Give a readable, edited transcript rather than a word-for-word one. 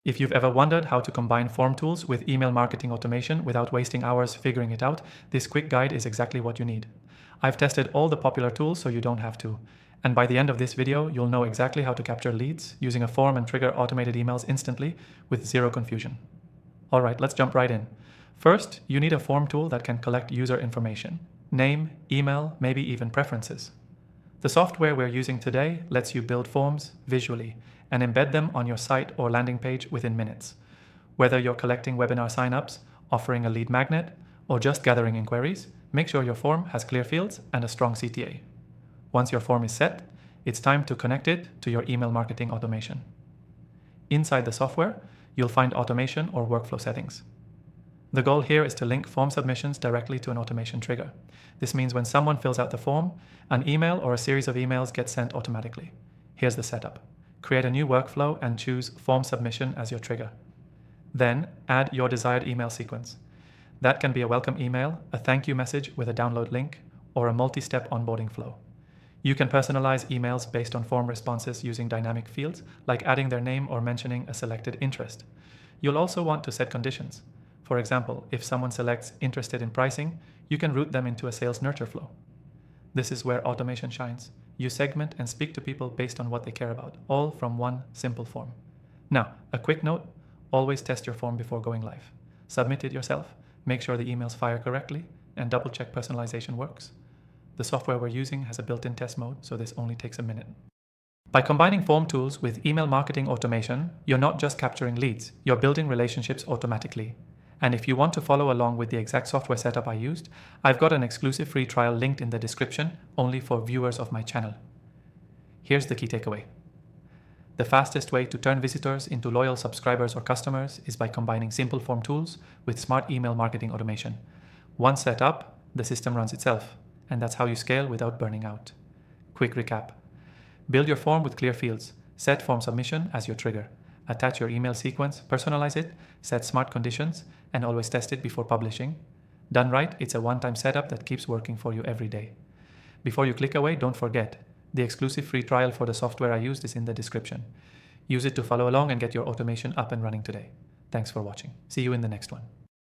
If you've ever wondered how to combine form tools with email marketing automation without wasting hours figuring it out, this quick guide is exactly what you need. I've tested all the popular tools so you don't have to. And by the end of this video, you'll know exactly how to capture leads using a form and trigger automated emails instantly with zero confusion. All right, let's jump right in. First, you need a form tool that can collect user information: name, email, maybe even preferences. The software we're using today lets you build forms visually and embed them on your site or landing page within minutes. Whether you're collecting webinar signups, offering a lead magnet, or just gathering inquiries, make sure your form has clear fields and a strong CTA. Once your form is set, it's time to connect it to your email marketing automation. Inside the software, you'll find automation or workflow settings. The goal here is to link form submissions directly to an automation trigger. This means when someone fills out the form, an email or a series of emails gets sent automatically. Here's the setup. Create a new workflow and choose form submission as your trigger. Then add your desired email sequence. That can be a welcome email, a thank you message with a download link, or a multi-step onboarding flow. You can personalize emails based on form responses using dynamic fields, like adding their name or mentioning a selected interest. You'll also want to set conditions. For example, if someone selects interested in pricing, you can route them into a sales nurture flow. This is where automation shines. You segment and speak to people based on what they care about, all from one simple form. Now, a quick note, always test your form before going live. Submit it yourself, make sure the emails fire correctly, and double-check personalization works. The software we're using has a built-in test mode, so this only takes a minute. By combining form tools with email marketing automation, you're not just capturing leads, you're building relationships automatically. And if you want to follow along with the exact software setup I used, I've got an exclusive free trial linked in the description only for viewers of my channel. Here's the key takeaway. The fastest way to turn visitors into loyal subscribers or customers is by combining simple form tools with smart email marketing automation. Once set up, the system runs itself, and that's how you scale without burning out. Quick recap. Build your form with clear fields. Set form submission as your trigger. Attach your email sequence, personalize it, set smart conditions, and always test it before publishing. Done right, it's a one-time setup that keeps working for you every day. Before you click away, don't forget, the exclusive free trial for the software I used is in the description. Use it to follow along and get your automation up and running today. Thanks for watching. See you in the next one.